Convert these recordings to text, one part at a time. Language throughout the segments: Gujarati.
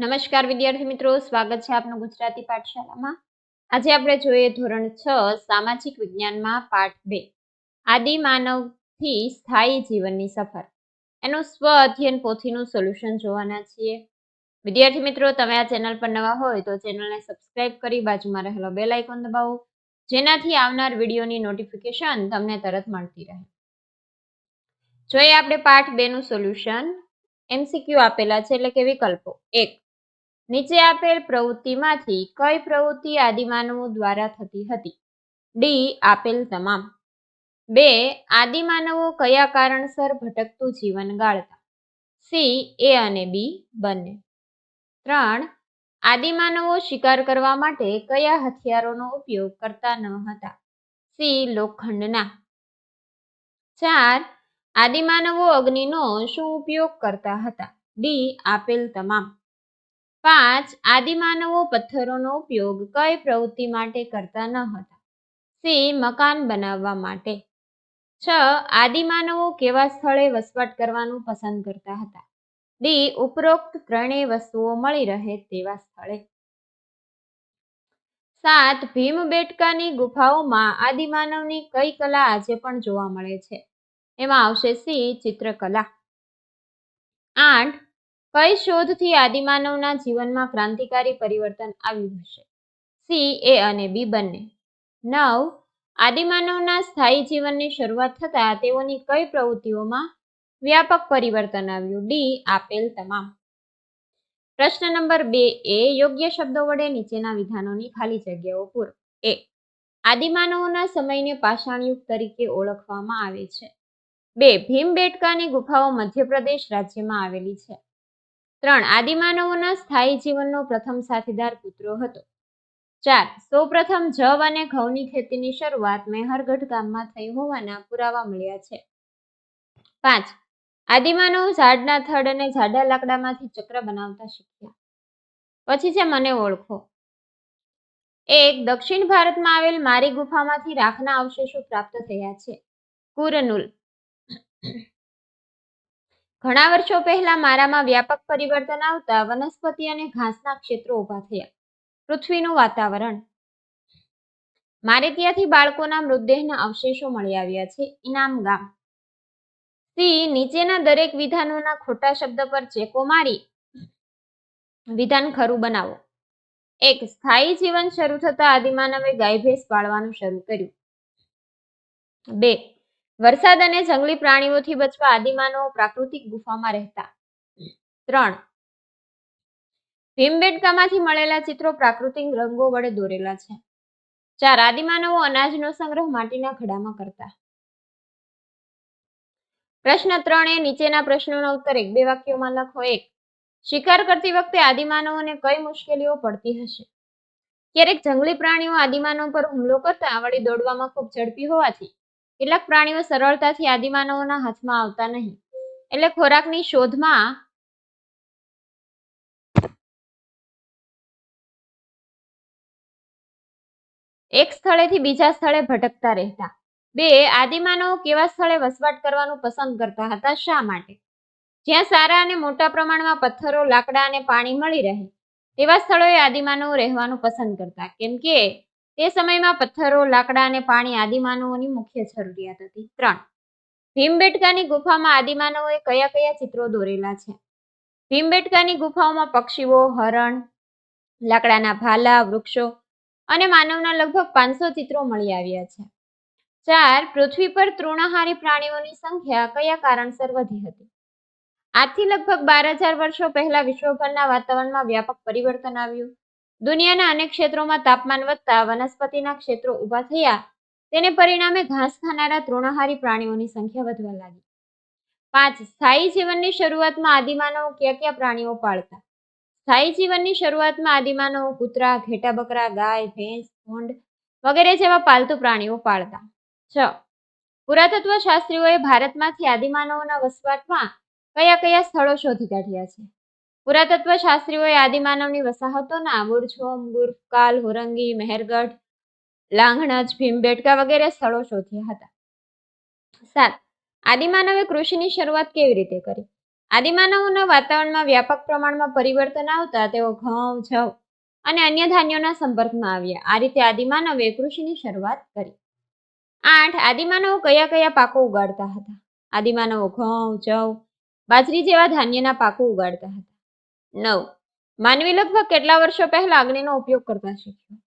નમસ્કાર વિદ્યાર્થી મિત્રો, સ્વાગત છે આપનું ગુજરાતી પાઠશાળામાં. આજે આપણે જોઈએ ધોરણ 6 સામાજિક વિજ્ઞાનમાં પાઠ 2 આદિ માનવથી સ્થાયી જીવનની સફર. એનું સ્વ અધ્યયન પોથીનું સોલ્યુશન જોવાના છીએ. વિદ્યાર્થી મિત્રો, તમે આ ચેનલ પર નવા હોય તો ચેનલને સબસ્ક્રાઇબ કરી બાજુમાં રહેલો બેલ આઇકોન દબાવો, જેનાથી આવનાર વિડીયોની નોટિફિકેશન તમને તરત મળતી રહે. જોઈએ આપણે પાઠ 2 નું સોલ્યુશન. એમસીક્યુ આપેલા છે, એટલે કે વિકલ્પો. 1. નીચે આપેલ પ્રવૃત્તિમાંથી કઈ પ્રવૃત્તિ આદિમાનવો દ્વારા થતી હતી? ડી. આપેલ તમામ. 2. આદિમાનવો કયા કારણસર ભટકતું જીવન ગાળતા? સી. એ અને બી બંને. 3. આદિમાનવો શિકાર કરવા માટે કયા હથિયારોનો ઉપયોગ કરતા ન હતા? સી. લોખંડના. 4. આદિમાનવો અગ્નિનો શું ઉપયોગ કરતા હતા? ડી. આપેલ તમામ. 5. આદિમાનવો પથ્થરોનો ઉપયોગ કઈ પ્રવૃત્તિ માટે કરતા ન હતા? સી. મકાન બનાવવા માટે. 6. આદિમાનવો કેવા સ્થળે વસવાટ કરવાનું પસંદ કરતા હતા? ડી. ઉપરોક્ત ત્રણેય વસ્તુઓ મળી રહે તેવા સ્થળે. 7. ભીમબેટકાની ગુફાઓમાં આદિમાનવની કઈ કલા આજે પણ જોવા મળે છે? એમાં આવશે સી. ચિત્રકલા. 8. કઈ શોધથી આદિમાનવના જીવનમાં ક્રાંતિકારી પરિવર્તન આવ્યું હશે? સી. એ અને બી બંને. 9. આદિમાનવના સ્થાયી જીવનની શરૂઆત થતા તેઓની કઈ પ્રવૃત્તિઓમાં વ્યાપક પરિવર્તન આવ્યું? ડી. આપેલ તમામ. પ્રશ્ન નંબર 2 એ યોગ્ય શબ્દો વડે નીચેના વિધાનોની ખાલી જગ્યાઓ પૂરો. એ. આદિમાનવોના સમયને પાષાણયુગ તરીકે ઓળખવામાં આવે છે. 2. ભીમબેટકાની ગુફાઓ મધ્યપ્રદેશ રાજ્યમાં આવેલી છે. 3. આદિમાનવોના સ્થાયી જીવનનો પ્રથમ સાથીદાર કૂતરો હતો. 4. સૌપ્રથમ જવ અને ઘઉંની ખેતીની શરૂઆત મેહરગઢ ગામમાં થઈ હોવાના પુરાવા મળ્યા છે. 5. આદિમાનવ ઝાડના થડ અને જાડા લાકડામાંથી ચક્ર બનાવતા શીખ્યા. પછી છે મને ઓળખો. 1. દક્ષિણ ભારતમાં આવેલ મારી ગુફામાંથી રાખના અવશેષો પ્રાપ્ત થયા છે. કુરનુલ. ઘણા વર્ષો પહેલા મારામાં વ્યાપક પરિવર્તન આવતા વનસ્પતિ અને ઘાસના ક્ષેત્રો ઉભા થયા. પૃથ્વીનું વાતાવરણ. મારે ત્યાંથી બાળકોના મૃતદેહના અવશેષો મળી આવ્યા છે. ઇનામ ગામ. સી. નીચેના દરેક વિધાનોના ખોટા શબ્દ પર ચેકો મારી વિધાન ખરું બનાવો. 1. સ્થાયી જીવન શરૂ થતા આદિમાનવે ગાય ભેંસ પાળવાનું શરૂ કર્યું. 2. વરસાદ અને જંગલી પ્રાણીઓથી બચવા આદિમાનવો પ્રાકૃતિક ગુફામાં રહેતા. 3. ભીમબેટકામાંથી મળેલા ચિત્રો પ્રાકૃતિક રંગો વડે દોરેલા છે. 4. આદિમાનવો અનાજનો સંગ્રહ માટીના ઘડામાં કરતા. પ્રશ્ન 3 એ નીચેના પ્રશ્નોનો ઉત્તર 1-2 વાક્યોમાં લખો. 1. શિકાર કરતી વખતે આદિમાનવોને કઈ મુશ્કેલીઓ પડતી હશે? ક્યારેક જંગલી પ્રાણીઓ આદિમાનવ પર હુમલો કરતા વળી દોડવામાં ખૂબ ઝડપી હોવાથી કેટલાક પ્રાણીઓ સરળતાથી આદિમાનવોના હાથમાં આવતા નહીં, એટલે ખોરાકની શોધમાં એક સ્થળેથી બીજા સ્થળે ભટકતા રહેતા. 2. આદિમાનવો કેવા સ્થળે વસવાટ કરવાનું પસંદ કરતા હતા? શા માટે? જ્યાં સારા અને મોટા પ્રમાણમાં પથ્થરો, લાકડા અને પાણી મળી રહે તેવા સ્થળોએ આદિમાનવો રહેવાનું પસંદ કરતા, કેમ કે તે સમયમાં પથ્થરો, લાકડા અને પાણી આદિમાનવોની મુખ્ય જરૂરિયાત હતી. 3. ભીમબેટકાની ગુફામાં આદિમાનવોએ કયા કયા ચિત્રો દોરેલા છે? ભીમબેટકાની ગુફાઓમાં પક્ષીઓ, હરણ, લાકડાના ભાલા, વૃક્ષો અને માનવના લગભગ 500 ચિત્રો મળી આવ્યા છે. 4. પૃથ્વી પર તૃણાહારી પ્રાણીઓની સંખ્યા કયા કારણસર વધી હતી? આજથી લગભગ 12,000 વર્ષો પહેલા વિશ્વભરના વાતાવરણમાં વ્યાપક પરિવર્તન આવ્યું. દુનિયાના અનેક ક્ષેત્રોમાં તાપમાન વધતા વનસ્પતિના ક્ષેત્રો ઉભા થયા, તેને પરિણામે ઘાસ ખાનારા તૃણાહારી પ્રાણીઓની સંખ્યા વધવા લાગી. 5. સ્થાયી જીવનની શરૂઆતમાં આદિમાનવો કયા કયા પ્રાણીઓ પાળતા? સ્થાયી જીવનની શરૂઆતમાં આદિમાનવો કૂતરા, ઘેટા બકરા, ગાય, ભેંસ, ભૂંડ વગેરે જેવા પાલતુ પ્રાણીઓ પાળતા. 6. પુરાતત્વ શાસ્ત્રીઓએ ભારતમાંથી આદિમાનવોના વસવાટમાં કયા કયા સ્થળો શોધી કાઢ્યા છે? પુરાતત્વ શાસ્ત્રીઓએ આદિમાનવની વસાહતોના બુરછોમ, ગુર્ફકાલ, હોરંગી, મેહરગઢ, લાંઘણજ, ભીમબેટકા વગેરે સ્થળો શોધ્યા હતા. 7. આદિમાનવે કૃષિની શરૂઆત કેવી રીતે કરી? આદિમાનવોના વાતાવરણમાં વ્યાપક પ્રમાણમાં પરિવર્તન આવતા તેઓ ઘઉં, જવ અને અન્ય ધાન્યોના સંપર્કમાં આવ્યા. આ રીતે આદિમાનવે કૃષિની શરૂઆત કરી. 8. આદિમાનવો કયા કયા પાકો ઉગાડતા હતા? આદિમાનવો ઘઉં, જવ, બાજરી જેવા ધાન્યના પાકો ઉગાડતા હતા. 9. માનવી લગભગ કેટલા વર્ષો પહેલા અગ્નિનો ઉપયોગ કરતા શીખ્યો?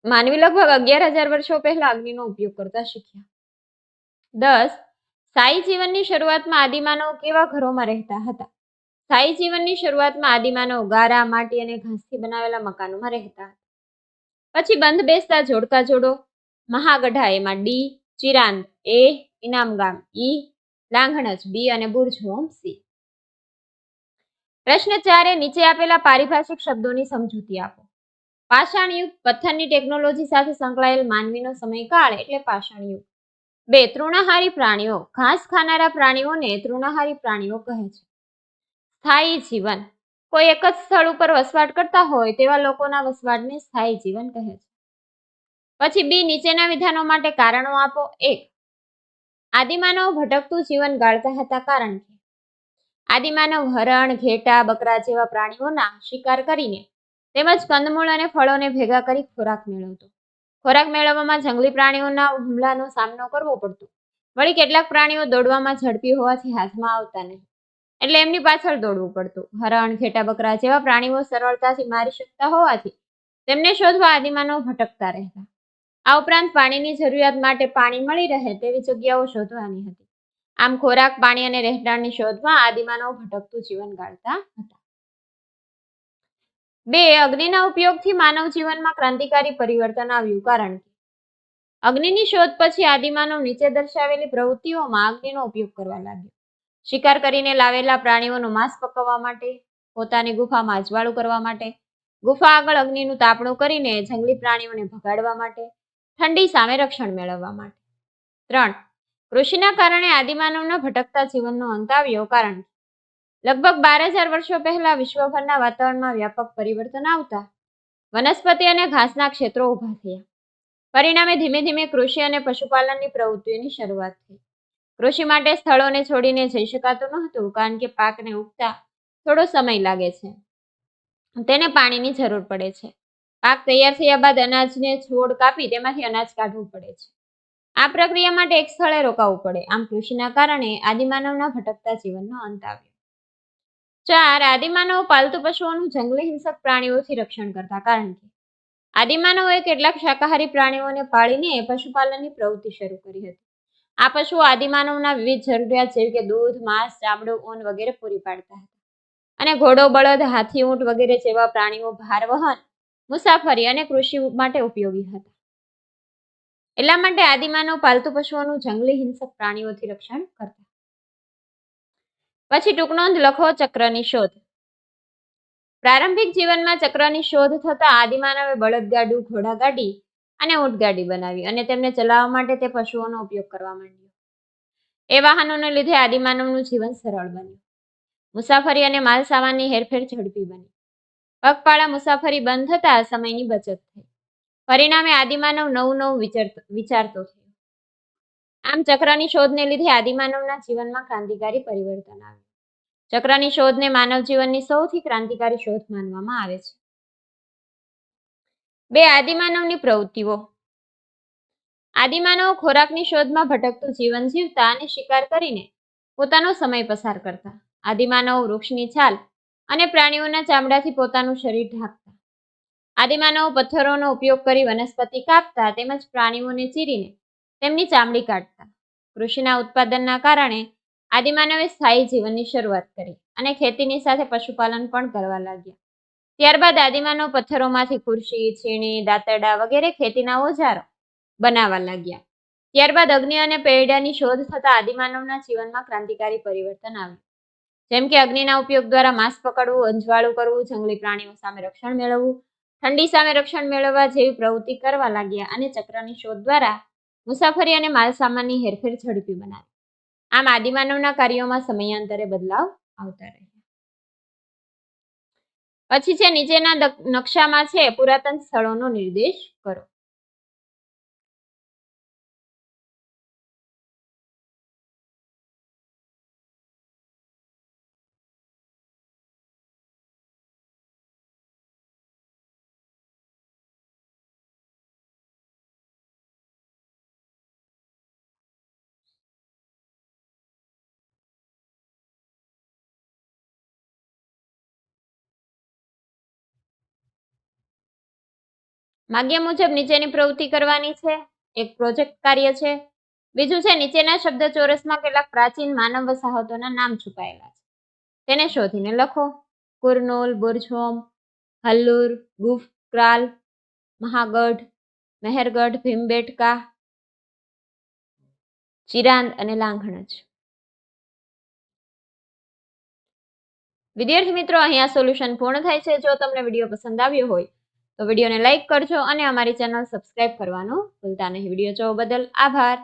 માનવી લગભગ 11,000 વર્ષો પહેલા અગ્નિનો ઉપયોગ કરતા શીખ્યા. 10. સ્થાયી જીવનની શરૂઆતમાં આદિમાનવો કેવા ઘરોમાં રહેતા હતા? સ્થાયી જીવનની શરૂઆતમાં આદિમાનવો ગારા, માટી અને ઘાસથી બનાવેલા મકાનોમાં રહેતા હતા. પછી બંધ બેસતા જોડકા જોડો. મહાગઢા એમાં ડી, ચિરાંદ એ, ઇનામગામ ઈ, લાંઘણજ બી અને બુરજહોમ સી. પ્રશ્ન 4. નીચે આપેલા પારિભાષિક શબ્દોની સમજૂતી આપો. પાષાણ યુગ પથ્થરની ટેકનોલોજી સાથે સંકળાયેલ માનવીનો સમયકાળ એટલે પાષાણ યુગ. 2. તૃણાહારી પ્રાણીઓ. ઘાસ ખાનારા પ્રાણીઓને તૃણાહારી પ્રાણીઓ કહે છે. સ્થાયી જીવન. કોઈ એક જ સ્થળ ઉપર વસવાટ કરતા હોય તેવા લોકોના વસવાટને સ્થાયી જીવન કહે છે. પછી બી. નીચેના વિધાનો માટે કારણો આપો. 1. આદિમાનવ ભટકતું જીવન ગાળતા હતા કારણ કે આદિમાનવ હરણ, ઘેટા, બકરા જેવા પ્રાણીઓના શિકાર કરીને તેમજ કંદમૂળ અને ફળોને ભેગા કરી ખોરાક મેળવતો. ખોરાક મેળવવામાં જંગલી પ્રાણીઓના હુમલાનો સામનો કરવો પડતો. વળી કેટલાક પ્રાણીઓ દોડવામાં ઝડપી હોવાથી હાથમાં આવતા નહીં, એટલે એમની પાછળ દોડવું પડતું. હરણ, ઘેટા, બકરા જેવા પ્રાણીઓ સરળતાથી મારી શકતા હોવાથી તેમને શોધવા આદિમાનવ ભટકતા રહેતા. આ ઉપરાંત પાણીની જરૂરિયાત માટે પાણી મળી રહે તેવી જગ્યાઓ શોધવાની હતી. આમ ખોરાક, પાણી અને રહેઠાણની શોધમાં આદિમાનવ ભટકતું જીવન ગાળતા હતા. 2. અગ્નિના ઉપયોગથી માનવ જીવનમાં ક્રાંતિકારી પરિવર્તન આવ્યું કારણ કે અગ્નિની શોધ પછી આદિમાનવ નીચે દર્શાવેલી પ્રવૃત્તિઓમાં અગ્નિનો ઉપયોગ કરવા લાગ્યો. શિકાર કરીને લાવેલા પ્રાણીઓનું માંસ પકવવા માટે, પોતાની ગુફામાં અજવાળું કરવા માટે, ગુફા આગળ અગ્નિનું તાપણું કરીને જંગલી પ્રાણીઓને ભગાડવા માટે, ઠંડી સામે રક્ષણ મેળવવા માટે. 3. કૃષિના કારણે આદિમાનવના ભટકતા જીવનનો અંત આવ્યો કારણ કે લગભગ 12,000 વર્ષો પહેલા વિશ્વભરના વાતાવરણમાં વ્યાપક પરિવર્તન આવતા વનસ્પતિ અને ઘાસના ક્ષેત્રો ઊભા થયા. પરિણામે ધીમે ધીમે કૃષિ અને પશુપાલનની પ્રવૃત્તિઓની શરૂઆત થઈ. કૃષિ માટે સ્થળોને છોડીને જઈ શકાતું નહોતું કારણ કે પાકને ઉગતા થોડો સમય લાગે છે, તેને પાણીની જરૂર પડે છે. પાક તૈયાર થયા બાદ અનાજને છોડ કાપી તેમાંથી અનાજ કાઢવું પડે છે. આ પ્રક્રિયા માટે એક સ્થળે રોકાવું પડે. આમ કૃષિના કારણે આદિમાનવના ભટકતા જીવનનો અંત આવ્યો. 4. આદિમાનવો પાલતુ પશુઓનું જંગલી હિંસક પ્રાણીઓથી રક્ષણ કરતા કારણ કે આદિમાનવોએ કેટલાક શાકાહારી પ્રાણીઓને પાળીને પશુપાલનની પ્રવૃત્તિ શરૂ કરી હતી. આ પશુઓ આદિમાનવના વિવિધ જરૂરિયાત જેવી કે દૂધ, માંસ, ચામડું, ઊન વગેરે પૂરી પાડતા હતા. અને ઘોડો, બળદ, હાથી, ઊંટ વગેરે જેવા પ્રાણીઓ ભાર વહન, મુસાફરી અને કૃષિ માટે ઉપયોગી હતા. એટલા માટે આદિમાનવ પાલતુ પશુઓનું જંગલી હિંસક પ્રાણીઓથી રક્ષણ કરતા. પછી ટૂંકનોંધ લખો. ચક્રની શોધ. પ્રારંભિક જીવનમાં ચક્રની શોધ થતા આદિમાનવે બળદગાડું, ઘોડાગાડી અને ઊંટગાડી બનાવી અને તેમને ચલાવવા માટે તે પશુઓનો ઉપયોગ કરવા માંડ્યો. એ વાહનોને લીધે આદિમાનવનું જીવન સરળ બન્યું. મુસાફરી અને માલ સામાનની હેરફેર ઝડપી બની. પગપાળા મુસાફરી બંધ થતા સમયની બચત થઈ. પરિણામે આદિમાનવ નવું વિચારતો થયો. આમ ચક્રની શોધને લીધે આદિમાનવના જીવનમાં ક્રાંતિકારી પરિવર્તન આવ્યું. ચક્રની શોધને માનવ જીવનની સૌથી ક્રાંતિકારી શોધ માનવામાં આવે છે. 2. આદિમાનવની પ્રવૃત્તિઓ. આદિમાનવો ખોરાકની શોધમાં ભટકતું જીવન જીવતા અને શિકાર કરીને પોતાનો સમય પસાર કરતા. આદિમાનવો વૃક્ષની છાલ અને પ્રાણીઓના ચામડાથી પોતાનું શરીર ઢાંકતા. આદિમાનવો પથ્થરોનો ઉપયોગ કરી વનસ્પતિ કાપતા તેમજ પ્રાણીઓને ચીરીને તેમની ચામડી કાઢતા. કૃષિના ઉત્પાદનના કારણે આદિમાનવે સ્થાયી જીવનની શરૂઆત કરી અને ખેતીની સાથે પશુપાલન પણ કરવા લાગ્યા. ત્યારબાદ આદિમાનવ પથ્થરોમાંથી ખુરશી, છીણી, દાંતરડા વગેરે ખેતીના ઓજારો બનાવવા લાગ્યા. ત્યારબાદ અગ્નિ અને પૈડાની શોધ થતા આદિમાનવના જીવનમાં ક્રાંતિકારી પરિવર્તન આવ્યું. જેમ કે અગ્નિના ઉપયોગ દ્વારા માંસ પકડવું, અંજવાળું કરવું, જંગલી પ્રાણીઓ સામે રક્ષણ મેળવવું, ઠંડી સામે રક્ષણ મેળવવા જેવી પ્રવૃત્તિ કરવા લાગ્યા અને ચક્રની શોધ દ્વારા મુસાફરી અને માલસામાનની હેરફેર ઝડપી બનાવી. આમ આદિમાનવના કાર્યોમાં સમયાંતરે બદલાવ આવતા રહ્યા. પછી છે નીચેના નકશામાં છે પુરાતન સ્થળોનો નિર્દેશ કરો. માગ્યા મુજબ નીચેની પ્રવૃત્તિ કરવાની છે. એક પ્રોજેક્ટ કાર્ય છે. બીજું છે નીચેના શબ્દ ચોરસમાં કેટલાક પ્રાચીન માનવ વસાહતોના નામ છુપાયેલા છે. તેને શોધીને લખો. કુર્નૂલ, બુરઝોમ, હલ્લુર, ગુફ, ક્રાલ, મહાગઢ, મહેરગઢ, ભીમબેટકા, ચિરાંદ અને લાંઘણજ. વિદ્યાર્થી મિત્રો, અહીંયા સોલ્યુશન પૂર્ણ થાય છે. જો તમને વિડીયો પસંદ આવ્યો હોય તો વિડીયોને લાઈક કરજો અને અમારી ચેનલ સબસ્ક્રાઇબ કરવાનું ભૂલતા નહીં. વિડીયો જોવા બદલ આભાર.